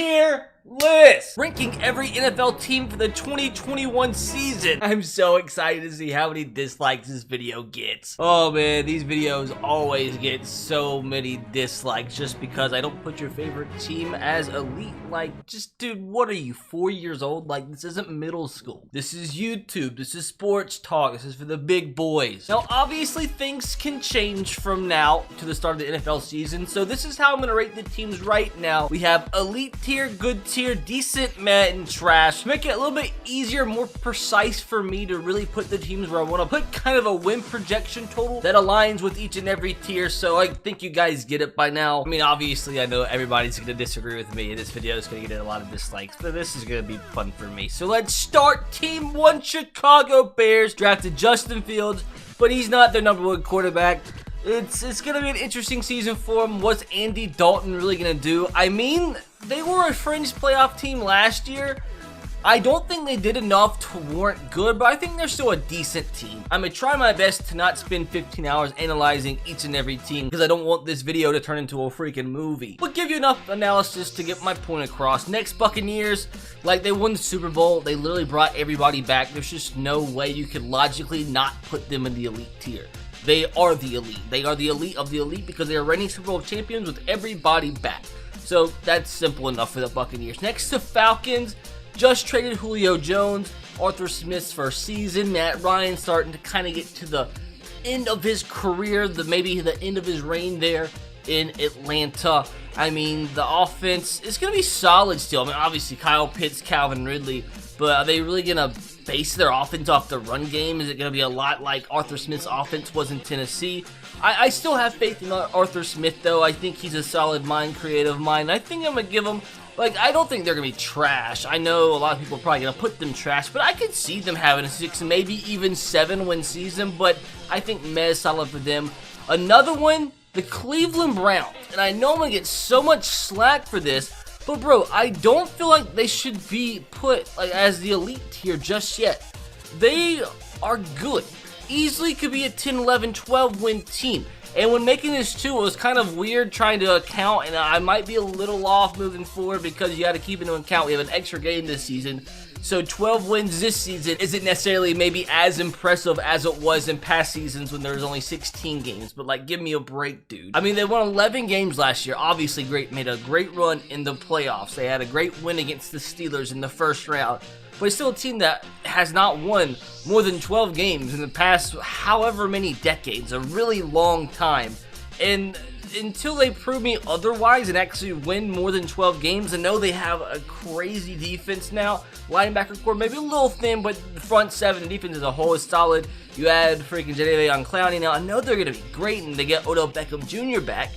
tier list, ranking every NFL team for the 2021 season. I'm so excited to see how many dislikes this video gets. Oh man, these videos always get so many dislikes just because I don't put your favorite team as elite. Like, just dude, what are you, 4 years old? Like, this isn't middle school. This is YouTube. This is sports talk. This is for the big boys. Now, obviously, things can change from now to the start of the NFL season, so this is how I'm gonna rate the teams right now. We have elite tier, good tier, decent, meh, and trash. To make it a little bit easier, more precise for me to really put the teams where I want to put kind of a win projection total that aligns with each and every tier, so I think you guys get it by now. I mean, obviously, I know everybody's going to disagree with me. This video is going to get a lot of dislikes, but this is going to be fun for me. So let's start. Team 1, Chicago Bears drafted Justin Fields, but he's not their #1 quarterback. It's going to be an interesting season for him. What's Andy Dalton really going to do? I mean, they were a fringe playoff team last year. I don't think they did enough to warrant good, but I think they're still a decent team. I'm going to try my best to not spend 15 hours analyzing each and every team because I don't want this video to turn into a freaking movie. But give you enough analysis to get my point across. Next, Buccaneers, like, they won the Super Bowl. They literally brought everybody back. There's just no way you could logically not put them in the elite tier. They are the elite. They are the elite of the elite because they are reigning Super Bowl champions with everybody back. So that's simple enough for the Buccaneers. Next to Falcons, just traded Julio Jones, Arthur Smith's first season. Matt Ryan starting to kind of get to the end of his career, maybe the end of his reign there in Atlanta. I mean, the offense is going to be solid still. I mean, obviously, Kyle Pitts, Calvin Ridley, but are they really going to base their offense off the run game? Is it going to be a lot like Arthur Smith's offense was in Tennessee? I still have faith in Arthur Smith, though. I think he's a solid mind, creative mind. I think I'm going to give him, like, I don't think they're going to be trash. I know a lot of people are probably going to put them trash, but I could see them having a 6, maybe even 7-win season, but I think meh is solid for them. Another one, the Cleveland Browns, and I know I'm going to get so much slack for this, but bro, I don't feel like they should be put like as the elite tier just yet. They are good. Easily could be a 10, 11, 12 win team. And when making this too, it was kind of weird trying to account, and I might be a little off moving forward because you got to keep into account we have an extra game this season. So 12 wins this season isn't necessarily maybe as impressive as it was in past seasons when there was only 16 games. But like, give me a break, dude. I mean, they won 11 games last year. Obviously great, made a great run in the playoffs. They had a great win against the Steelers in the first round. But it's still a team that has not won more than 12 games in the past however many decades. A really long time. And until they prove me otherwise and actually win more than 12 games, I know they have a crazy defense now. Linebacker core maybe a little thin, but the front seven defense as a whole is solid. You add freaking Jadeveon Clowney now. I know they're going to be great, and they get Odell Beckham Jr. back.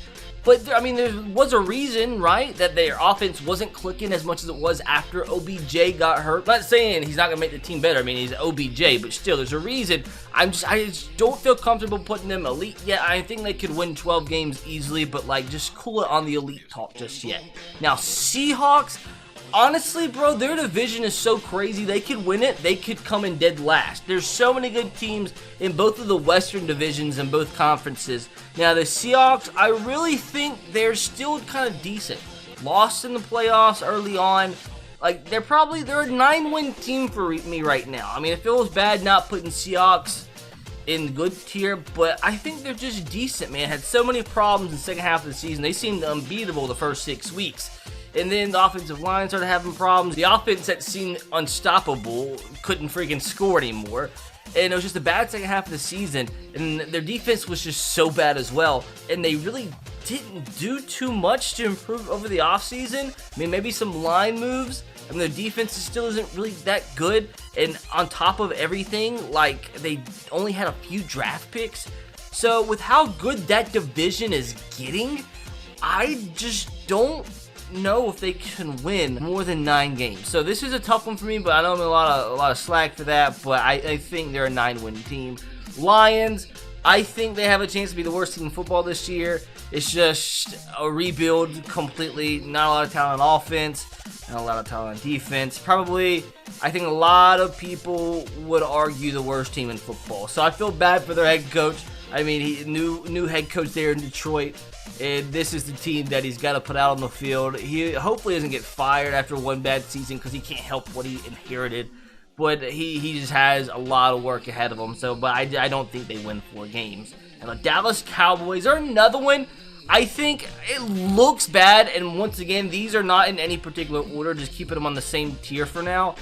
But, I mean, there was a reason, right, that their offense wasn't clicking as much as it was after OBJ got hurt. I'm not saying he's not going to make the team better. I mean, he's OBJ, but still, there's a reason. I just don't feel comfortable putting them elite yet. I think they could win 12 games easily, but, like, just cool it on the elite talk just yet. Now, Seahawks, honestly, bro, their division is so crazy. They could win it. They could come in dead last. There's so many good teams in both of the Western divisions and both conferences. Now, the Seahawks, I really think they're still kind of decent. Lost in the playoffs early on. Like, they're a 9-win team for me right now. I mean, it feels bad not putting Seahawks in good tier, but I think they're just decent, man. Had so many problems in the second half of the season. They seemed unbeatable the first 6 weeks. And then the offensive line started having problems. The offense that seemed unstoppable couldn't freaking score anymore. And it was just a bad second half of the season. And their defense was just so bad as well. And they really didn't do too much to improve over the offseason. I mean, maybe some line moves. I mean, their defense still isn't really that good. And on top of everything, like, they only had a few draft picks. So with how good that division is getting, I just don't know if they can win more than 9 games. So this is a tough one for me, but I know I'm a lot of slack for that, but I think they're a 9-win team. Lions, I think they have a chance to be the worst team in football this year. It's just a rebuild completely. Not a lot of talent on offense, not a lot of talent on defense. Probably, I think a lot of people would argue the worst team in football. So I feel bad for their head coach. I mean, new head coach there in Detroit, and this is the team that he's got to put out on the field. He hopefully doesn't get fired after one bad season because he can't help what he inherited. But he just has a lot of work ahead of him. So, but I don't think they win 4 games. And the Dallas Cowboys are another one. I think it looks bad, and once again, these are not in any particular order, just keeping them on the same tier for now.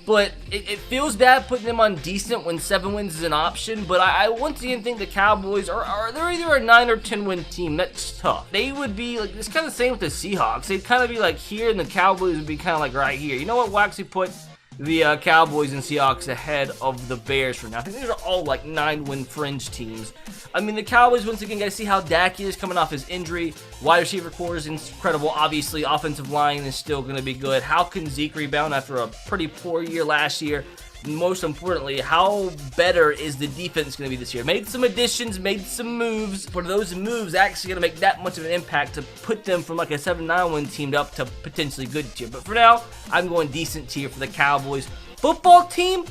But it feels bad putting them on decent when 7 wins is an option, but I once again think the Cowboys they're either a 9 or 10 win team. That's tough. They would be like, it's kind of the same with the Seahawks. They'd kind of be like here, and the Cowboys would be kind of like right here. You know what? We'll actually put the Cowboys and Seahawks ahead of the Bears for now. I think these are all like 9-win fringe teams. I mean, the Cowboys, once again, got to see how Dak is coming off his injury. Wide receiver core is incredible. Obviously, offensive line is still going to be good. How can Zeke rebound after a pretty poor year last year? Most importantly, how better is the defense going to be this year? Made some additions, made some moves, but are those moves actually going to make that much of an impact to put them from like a 7-9 win team up to potentially good tier? But for now, I'm going decent tier for the Cowboys. Football team,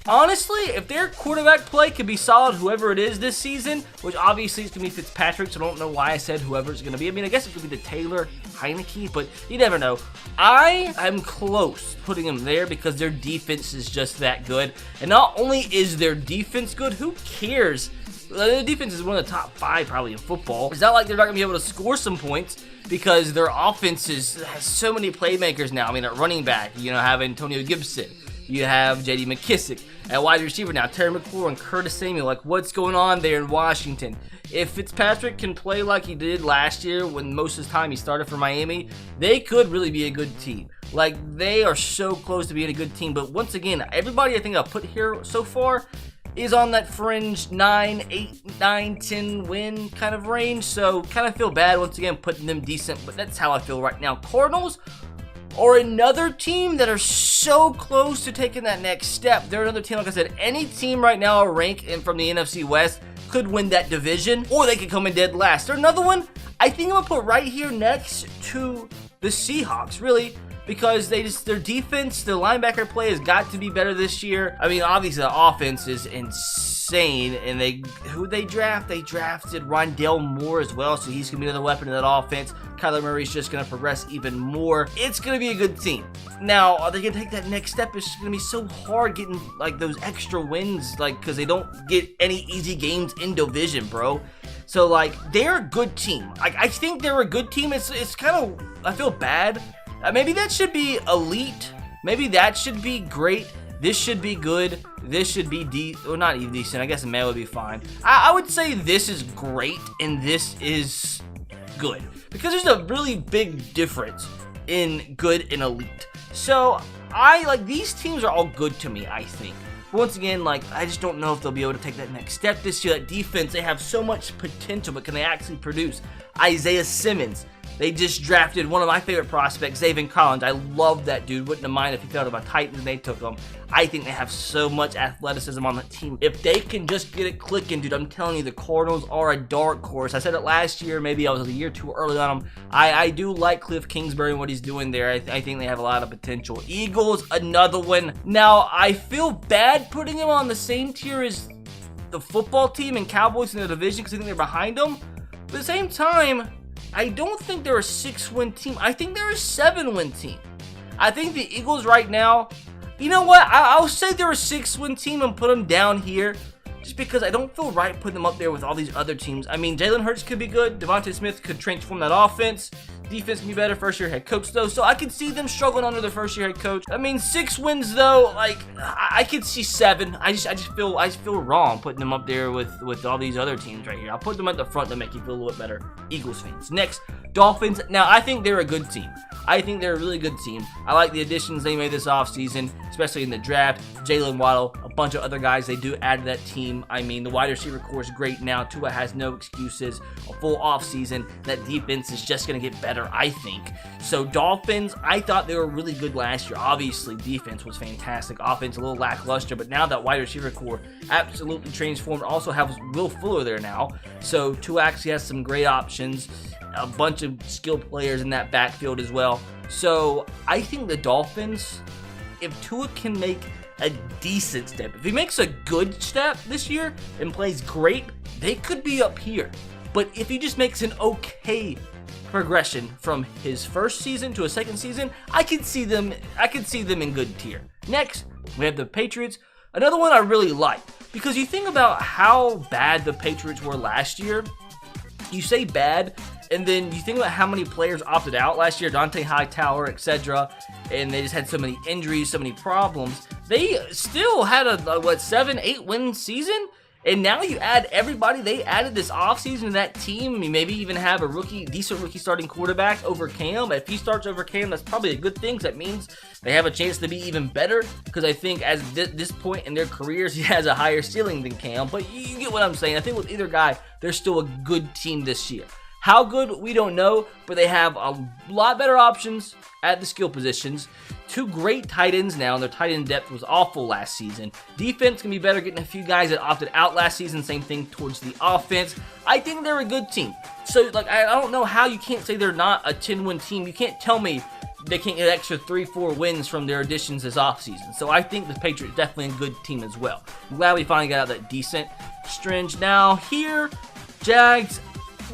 honestly, if their quarterback play could be solid, whoever it is this season, which obviously it's going to be Fitzpatrick, so I don't know why I said whoever it's going to be. I mean, I guess it could be the Taylor Heineke, but you never know. I am close putting them there because their defense is just that good. And not only is their defense good, who cares? Their defense is one of the top 5 probably in football. It's not like they're not going to be able to score some points because their offense has so many playmakers now. I mean, at running back, you know, have Antonio Gibson. You have J.D. McKissick. At wide receiver now, Terry McLaurin, Curtis Samuel. Like, what's going on there in Washington? If Fitzpatrick can play like he did last year when most of the time he started for Miami, they could really be a good team. Like, they are so close to being a good team. But once again, everybody I think I've put here so far is on that fringe 9, 8, 9, 10 win kind of range. So, kind of feel bad once again putting them decent. But that's how I feel right now. Cardinals or another team that are so close to taking that next step. They're another team, like I said, any team right now rank in from the NFC West could win that division, or they could come in dead last. They're another one I think I'm gonna put right here next to the Seahawks, really, because their defense, their linebacker play has got to be better this year. I mean, obviously the offense is insane, and who they draft? They drafted Rondale Moore as well, so he's gonna be another weapon in that offense. Kyler Murray's just gonna progress even more. It's gonna be a good team. Now, are they gonna take that next step? It's gonna be so hard getting like those extra wins, like because they don't get any easy games in division, bro. So like they're a good team. I think they're a good team. It's kind of, I feel bad. Maybe that should be elite. Maybe that should be great. This should be good. This should be or not even decent. I guess a man would be fine. I would say this is great and this is good, because there's a really big difference in good and elite. So I like these teams are all good to me, I think. But once again, like, I just don't know if they'll be able to take that next step this year. That defense, they have so much potential, but can they actually produce? Isaiah Simmons. They just drafted one of my favorite prospects, Zaven Collins. I love that dude. Wouldn't have minded if he fell to my Titans and they took him. I think they have so much athleticism on the team. If they can just get it clicking, dude, I'm telling you, the Cardinals are a dark horse. I said it last year. Maybe I was a year too early on them. I do like Cliff Kingsbury and what he's doing there. I think they have a lot of potential. Eagles, another one. Now, I feel bad putting them on the same tier as the football team and Cowboys in the division because I think they're behind them. But at the same time, I don't think they're a 6-win team. I think they're a 7-win team. I think the Eagles right now, you know what? I'll say they're a 6-win team and put them down here just because I don't feel right putting them up there with all these other teams. I mean, Jalen Hurts could be good. Devontae Smith could transform that offense. Defense can be better. First-year head coach, though. So I could see them struggling under their first-year head coach. I mean, 6 wins, though, like, I could see 7. I just feel wrong putting them up there with all these other teams right here. I'll put them at the front to make you feel a little bit better, Eagles fans. Next, Dolphins. Now, I think they're a good team. I think they're a really good team. I like the additions they made this offseason, especially in the draft. Jalen Waddle, a bunch of other guys they do add to that team. I mean, the wide receiver core is great now. Tua has no excuses. A full offseason. That defense is just going to get better, I think. So, Dolphins, I thought they were really good last year. Obviously, defense was fantastic. Offense, a little lackluster. But now that wide receiver core absolutely transformed. Also have Will Fuller there now. So, Tua actually has some great options. A bunch of skilled players in that backfield as well. So I think the Dolphins, if Tua can make a decent step, if he makes a good step this year and plays great, they could be up here. But if he just makes an okay progression from his first season to a second season, I could see them in good tier. Next, we have the Patriots. Another one I really like, because you think about how bad the Patriots were last year. You say bad, and then you think about how many players opted out last year, Dante Hightower, etc., and they just had so many injuries, so many problems. They still had a 7-8 win season, and now you add everybody they added this offseason to that team. You maybe even have a decent rookie starting quarterback over Cam. If he starts over Cam, that's probably a good thing, 'cause that means they have a chance to be even better, because I think at this point in their careers, he has a higher ceiling than Cam. But you get what I'm saying. I think with either guy, they're still a good team this year. How good, we don't know, but they have a lot better options at the skill positions. 2 great tight ends now, and their tight end depth was awful last season. Defense can be better, getting a few guys that opted out last season. Same thing towards the offense. I think they're a good team. So, I don't know how you can't say they're not a 10-win team. You can't tell me they can't get an extra 3-4 wins from their additions this offseason. So I think the Patriots definitely a good team as well. I'm glad we finally got out that decent stretch. Now here, Jags,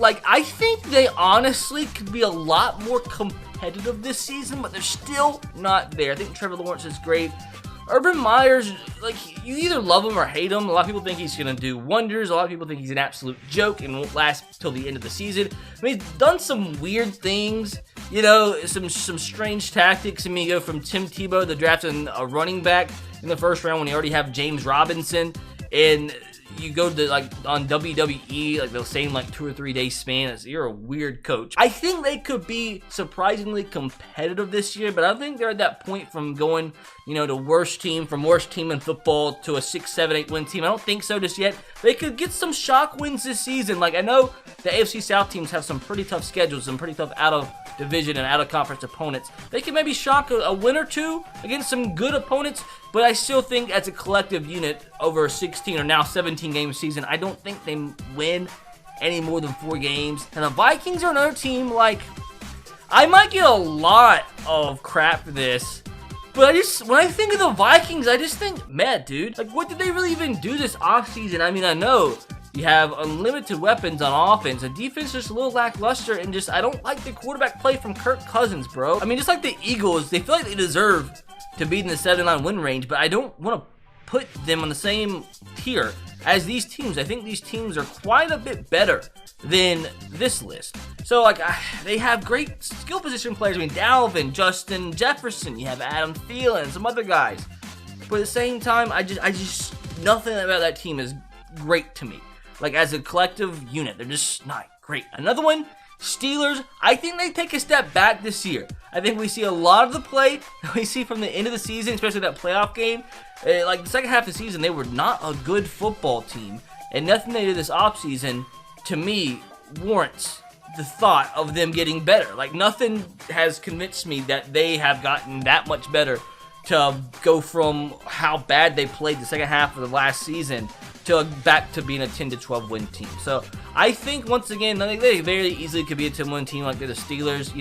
I think they honestly could be a lot more competitive this season, but they're still not there. I think Trevor Lawrence is great. Urban Meyers, you either love him or hate him. A lot of people think he's going to do wonders. A lot of people think he's an absolute joke and won't last till the end of the season. I mean, he's done some weird things, some strange tactics. I mean, you go from Tim Tebow to drafting a running back in the first round when you already have James Robinson, and you go to on WWE, the same 2 or 3 day span. You're a weird coach. I think they could be surprisingly competitive this year, but I think they're at that point from going, to worst team in football to a 6, 7, 8 win team. I don't think so just yet. They could get some shock wins this season. I know the AFC South teams have some pretty tough schedules, some pretty tough out of division and out of conference opponents. They can maybe shock a win or 2 against some good opponents, but I still think as a collective unit over a 16 or now 17 game season, I don't think they win any more than 4 games. And the Vikings are another team, I might get a lot of crap for this, but when I think of the Vikings, I just think, man, dude, what did they really even do this offseason? I mean, I know you have unlimited weapons on offense. The defense is just a little lackluster, and I don't like the quarterback play from Kirk Cousins, bro. I mean, just like the Eagles, they feel like they deserve to be in the 7-9 win range, but I don't want to put them on the same tier as these teams. I think these teams are quite a bit better than this list. So, they have great skill position players. I mean, Dalvin, Justin Jefferson, you have Adam Thielen, some other guys. But at the same time, I just nothing about that team is great to me. As a collective unit, they're just not great. Another one, Steelers, I think they take a step back this year. I think we see a lot of the play that we see from the end of the season, especially that playoff game. The second half of the season, they were not a good football team. And nothing they did this offseason, to me, warrants the thought of them getting better. Nothing has convinced me that they have gotten that much better to go from how bad they played the second half of the last season to back to being a 10 to 12 win team. So I think once again, they very easily could be a 10 win team like they're the Steelers,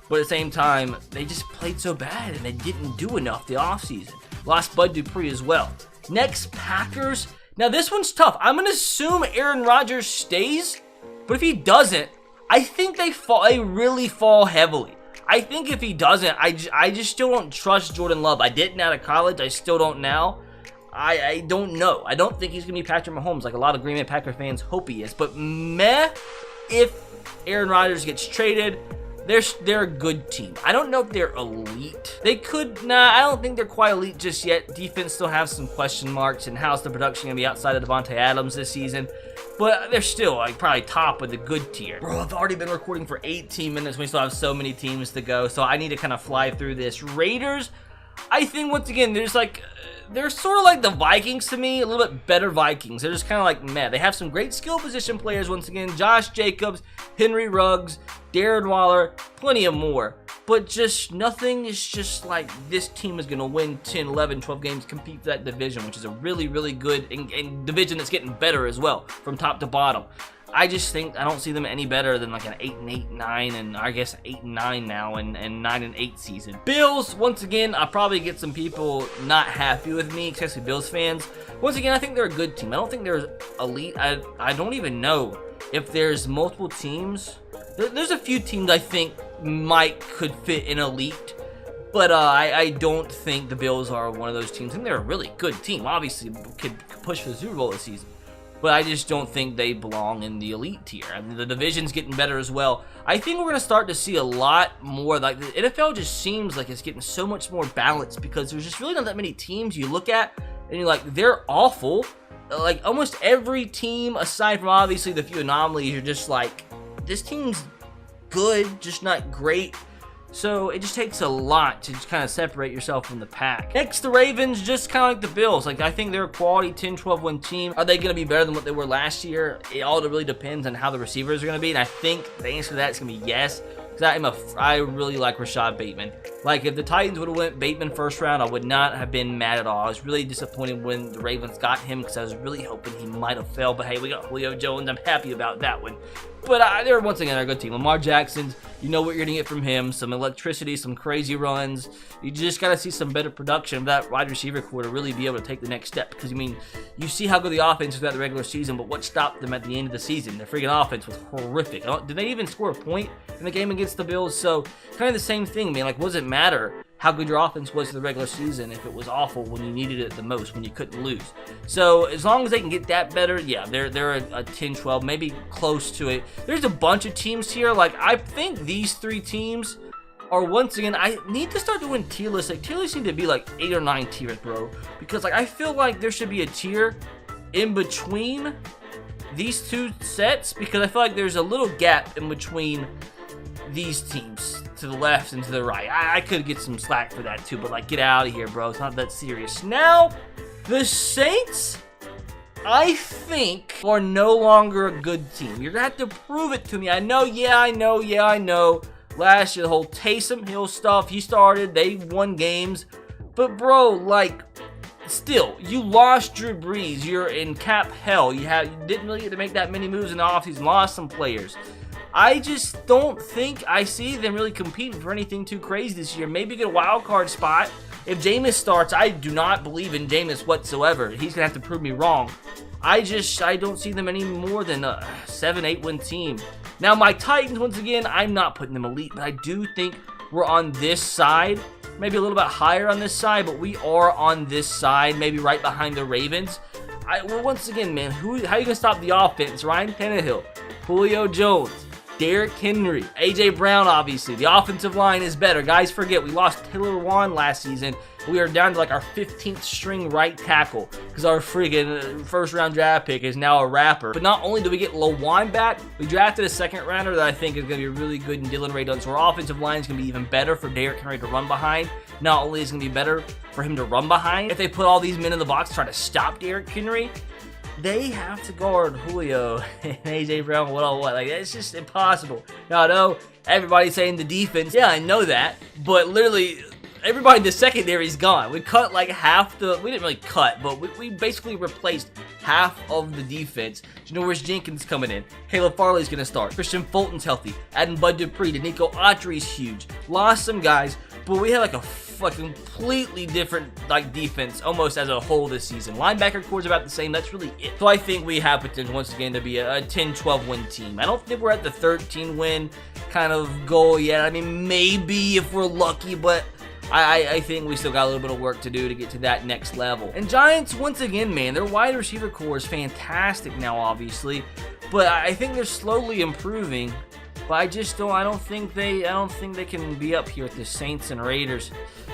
but at the same time, they just played so bad and they didn't do enough the offseason. Lost Bud Dupree as well. Next, Packers. Now this one's tough. I'm going to assume Aaron Rodgers stays, but if he doesn't, I think they really fall heavily. I think if he doesn't, I just still don't trust Jordan Love. I didn't out of college. I still don't now. I don't know. I don't think he's going to be Patrick Mahomes like a lot of Green Bay Packer fans hope he is. But if Aaron Rodgers gets traded, they're a good team. I don't know if they're elite. I don't think they're quite elite just yet. Defense still have some question marks, and how's the production going to be outside of Devontae Adams this season? But they're still probably top of the good tier. Bro, I've already been recording for 18 minutes. We still have so many teams to go, so I need to kind of fly through this. Raiders, I think once again, they're sort of like the Vikings to me, a little bit better Vikings. They're just kind of meh. They have some great skill position players once again. Josh Jacobs, Henry Ruggs, Darren Waller, plenty of more. But just nothing is just this team is going to win 10, 11, 12 games, compete for that division, which is a really, really good and division that's getting better as well from top to bottom. I just think I don't see them any better than like an 8-8, 9, and I guess 8-9 now, and 9-8 season. Bills, once again, I'll probably get some people not happy with me, especially Bills fans. Once again, I think they're a good team. I don't think they're elite. I don't even know if there's multiple teams. There's a few teams I think could fit in elite, but I don't think the Bills are one of those teams. I think they're a really good team. Obviously, could push for the Super Bowl this season. But I just don't think they belong in the elite tier. I mean, the division's getting better as well. I think we're going to start to see a lot more. Like, the NFL just seems like it's getting so much more balanced because there's just really not that many teams you look at and you're like, they're awful. Like, almost every team, aside from obviously the few anomalies, you're just like, this team's good, just not great. So it just takes a lot to just kind of separate yourself from the pack. Next, the Ravens, just kind of like the Bills. Like, I think they're a quality 10-12 win team. Are they going to be better than what they were last year? It all really depends on how the receivers are going to be. And I think the answer to that is going to be yes. Because I really like Rashad Bateman. Like, if the Titans would have went Bateman first round, I would not have been mad at all. I was really disappointed when the Ravens got him because I was really hoping he might have failed. But hey, we got Julio Jones. I'm happy about that one. But they're once again a good team. Lamar Jackson, you know what you're going to get from him. Some electricity, some crazy runs. You just got to see some better production of that wide receiver core to really be able to take the next step. Because, I mean, you see how good the offense was throughout the regular season, but what stopped them at the end of the season? Their freaking offense was horrific. Did they even score a point in the game against the Bills? So, kind of the same thing, man. Like, what does it matter how good your offense was in the regular season if it was awful when you needed it the most, when you couldn't lose? So, as long as they can get that better, yeah, they're a 10-12, maybe close to it. There's a bunch of teams here. Like, I think these three teams are, once again, I need to start doing tier lists. Like, tier lists need to be like 8 or 9 tiers, bro. Because, like, I feel like there should be a tier in between these two sets, because I feel like there's a little gap in between these teams to the left and to the right. I could get some slack for that too, but like, get out of here, bro. It's not that serious. Now, the Saints, I think, are no longer a good team. You're gonna have to prove it to me. I know. Last year, the whole Taysom Hill stuff, he started, they won games, but bro, like, still, you lost Drew Brees. You're in cap hell. You didn't really get to make that many moves in the offseason. Lost some players. I just don't think I see them really competing for anything too crazy this year. Maybe get a wild card spot. If Jameis starts, I do not believe in Jameis whatsoever. He's going to have to prove me wrong. I don't see them any more than a 7-8 win team. Now, my Titans, once again, I'm not putting them elite, but I do think we're on this side. Maybe a little bit higher on this side, but we are on this side, maybe right behind the Ravens. Well, once again, man, how are you going to stop the offense? Ryan Tannehill, Julio Jones, Derrick Henry, A.J. Brown, obviously. The offensive line is better. Guys, forget, we lost Taylor Wan last season. We are down to like our 15th string right tackle because our freaking first round draft pick is now a rapper. But not only do we get Lawan back, we drafted a second rounder that I think is going to be really good in Dylan Ray Dunn. So our offensive line is going to be even better for Derrick Henry to run behind. Not only is it going to be better for him to run behind, if they put all these men in the box to try to stop Derrick Henry, they have to guard Julio and A.J. Brown one-on-one. Like, that's just impossible. Now, I know everybody's saying the defense. Yeah, I know that. But literally, everybody in the secondary is gone. We cut like half we didn't really cut, but we basically replaced half of the defense. Janoris Jenkins coming in. Caleb Farley's going to start. Christian Fulton's healthy. Adding Bud Dupree. Danico Autry's huge. Lost some guys, but we have like a completely different like defense almost as a whole this season. Linebacker core is about the same. That's really it. So I think we have potential once again to be a 10-12 win team. I don't think we're at the 13 win kind of goal yet. I mean, maybe if we're lucky, but I think we still got a little bit of work to do to get to that next level. And Giants, once again, man, their wide receiver core is fantastic now, obviously, but I think they're slowly improving. But I don't think they can be up here with the Saints and Raiders.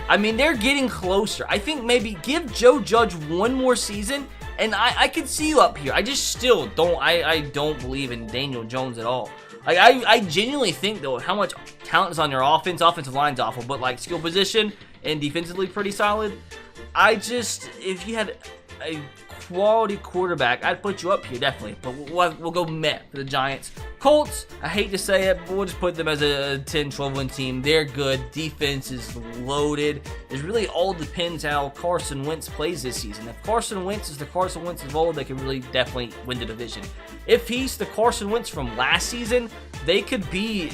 I mean, they're getting closer. I think maybe give Joe Judge one more season, and I could see you up here. I just still don't. I don't believe in Daniel Jones at all. Like, I genuinely think, though, how much talent is on your offense. Offensive line's awful, but like skill position and defensively pretty solid. If you had a quality quarterback, I'd put you up here, definitely. But we'll go meh for the Giants. Colts, I hate to say it, but we'll just put them as a 10-12 win team. They're good. Defense is loaded. It really all depends how Carson Wentz plays this season. If Carson Wentz is the Carson Wentz of old, they can really definitely win the division. If he's the Carson Wentz from last season, they could be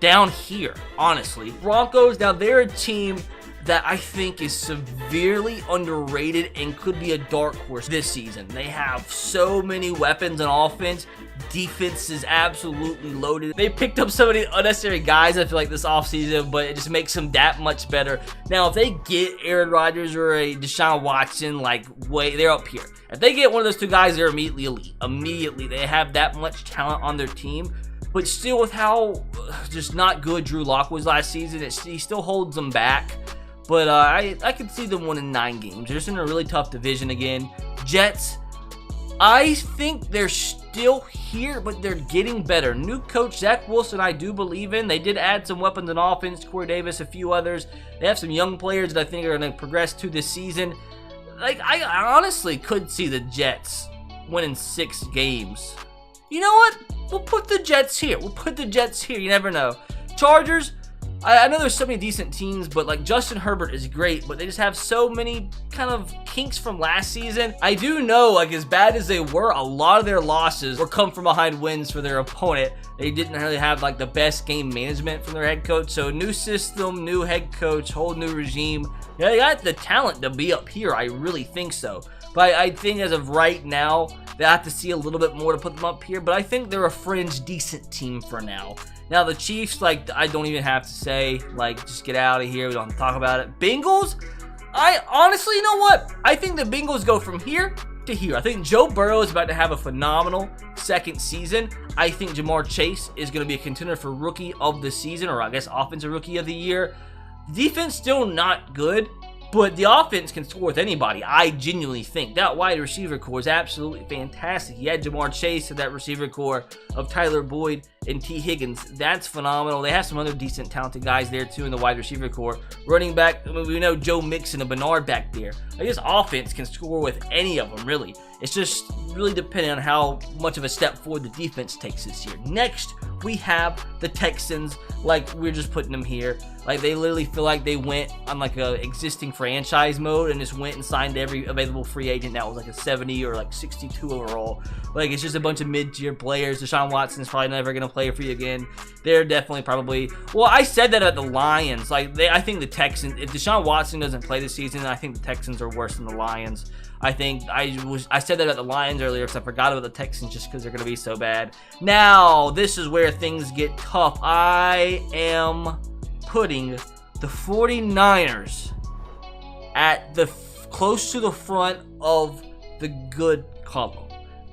down here, honestly. Broncos, now they're a team that I think is severely underrated and could be a dark horse this season. They have so many weapons on offense. Defense is absolutely loaded. They picked up so many unnecessary guys, I feel like, this offseason, but it just makes them that much better. Now, if they get Aaron Rodgers or a Deshaun Watson, like, they're up here. If they get one of those two guys, they're immediately elite. Immediately. They have that much talent on their team. But still, with how just not good Drew Lock was last season, he still holds them back. But I could see them winning 9 games. They're just in a really tough division again. Jets, I think they're still here, but they're getting better. New coach Zach Wilson, I do believe in. They did add some weapons on offense, Corey Davis, a few others. They have some young players that I think are going to progress to this season. Like, I honestly could see the Jets winning 6 games. You know what? We'll put the Jets here. You never know. Chargers, I know there's so many decent teams, but like Justin Herbert is great, but they just have so many kind of kinks from last season. I do know, like, as bad as they were, a lot of their losses were come from behind wins for their opponent. They didn't really have like the best game management from their head coach. So new system, new head coach, whole new regime. Yeah, they got the talent to be up here. I really think so. But I think as of right now, they have to see a little bit more to put them up here. But I think they're a fringe decent team for now. Now, the Chiefs, like, I don't even have to say, like, just get out of here. We don't have to talk about it. Bengals, I honestly, you know what? I think the Bengals go from here to here. I think Joe Burrow is about to have a phenomenal second season. I think Jamar Chase is going to be a contender for Rookie of the Season, or I guess Offensive Rookie of the Year. Defense still not good, but the offense can score with anybody. I genuinely think that wide receiver core is absolutely fantastic. You had Jamar Chase and that receiver core of Tyler Boyd and T. Higgins. That's phenomenal. They have some other decent, talented guys there, too, in the wide receiver core. Running back, I mean, we know Joe Mixon and Bernard back there. I guess offense can score with any of them, really. It's just really depending on how much of a step forward the defense takes this year. Next, we have the Texans. Like, we're just putting them here. Like, they literally feel like they went on, like, a existing franchise mode and just went and signed every available free agent that was, like, a 70 or, like, 62 overall. Like, it's just a bunch of mid-tier players. Deshaun Watson's probably never going to play for you again. They're definitely probably... Well, I said that at the Lions. Like, I think the Texans... If Deshaun Watson doesn't play this season, I think the Texans are worse than the Lions. I think I said that at the Lions earlier because I forgot about the Texans just because they're going to be so bad. Now, this is where things get tough. I am putting the 49ers at the close to the front of the good column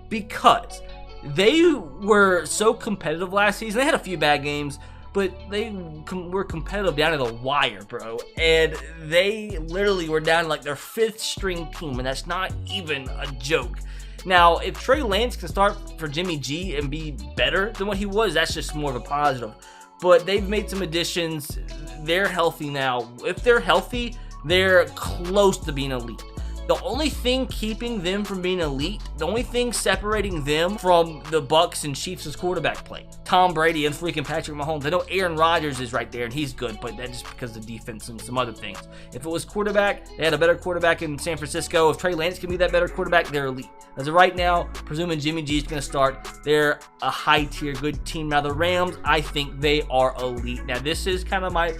because they were so competitive last season. They had a few bad games, but they were competitive down to the wire, bro. And they literally were down to like their 5th string team, and that's not even a joke. Now, if Trey Lance can start for Jimmy G and be better than what he was, that's just more of a positive. But they've made some additions. They're healthy now. If they're healthy, they're close to being elite. The only thing keeping them from being elite, the only thing separating them from the Bucs and Chiefs' quarterback play, Tom Brady and freaking Patrick Mahomes. I know Aaron Rodgers is right there, and he's good, but that's just because of the defense and some other things. If it was quarterback, they had a better quarterback in San Francisco. If Trey Lance can be that better quarterback, they're elite. As of right now, presuming Jimmy G is going to start, they're a high-tier good team. Now, the Rams, I think they are elite. Now, this is kind of my...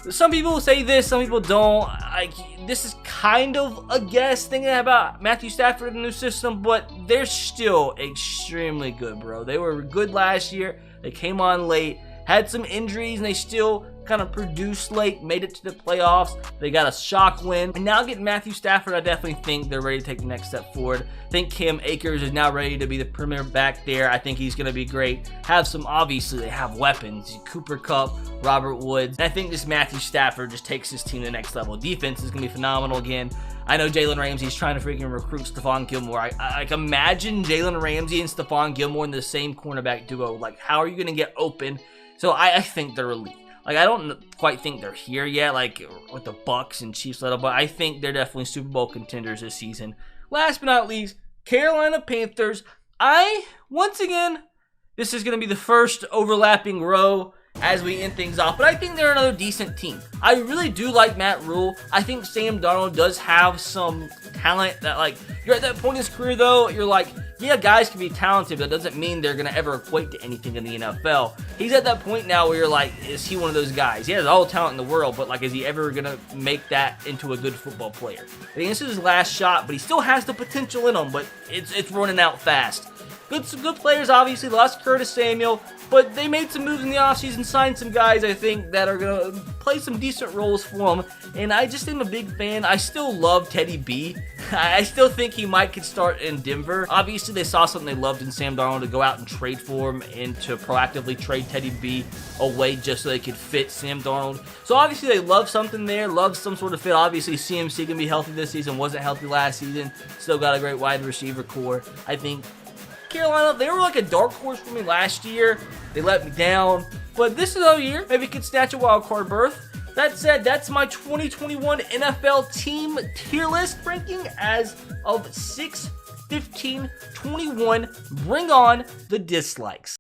Some people say this, some people don't. This is kind of a guess thinking about Matthew Stafford in the new system, but they're still extremely good, bro. They were good last year. They came on late, had some injuries, and they still kind of produced late, made it to the playoffs. They got a shock win. And now getting Matthew Stafford, I definitely think they're ready to take the next step forward. I think Cam Akers is now ready to be the premier back there. I think he's going to be great. Obviously, they have weapons. Cooper Kupp, Robert Woods. And I think this Matthew Stafford just takes his team to the next level. Defense is going to be phenomenal again. I know Jalen Ramsey's trying to freaking recruit Stephon Gilmore. I imagine Jalen Ramsey and Stephon Gilmore in the same cornerback duo. Like, how are you going to get open? So I think they're elite. Like, I don't quite think they're here yet, like with the Bucs and Chiefs level, but I think they're definitely Super Bowl contenders this season. last but not least, Carolina Panthers. Once again, this is going to be the first overlapping row as we end things off, but I think they're another decent team. I really do like Matt Rule. I think Sam Darnold does have some talent that, like, you're at that point in his career, though, you're like, yeah, guys can be talented, but that doesn't mean they're going to ever equate to anything in the NFL. He's at that point now where you're like, is he one of those guys? He has all the talent in the world, but, like, is he ever going to make that into a good football player? I think this is his last shot, but he still has the potential in him, but it's running out fast. Some good players, obviously. Lost Curtis Samuel, but they made some moves in the offseason, signed some guys, I think, that are going to play some decent roles for them, and I just am a big fan. I still love Teddy B. I still think he could start in Denver. Obviously, they saw something they loved in Sam Darnold to go out and trade for him and to proactively trade Teddy B away just so they could fit Sam Darnold. So, obviously, they love something there, love some sort of fit. Obviously, CMC can be healthy this season, wasn't healthy last season, still got a great wide receiver core. I think Carolina, they were like a dark horse for me last year. They let me down. But this is our year. Maybe could snatch a wild card berth. That said, that's my 2021 NFL team tier list ranking as of 6/15/21. Bring on the dislikes.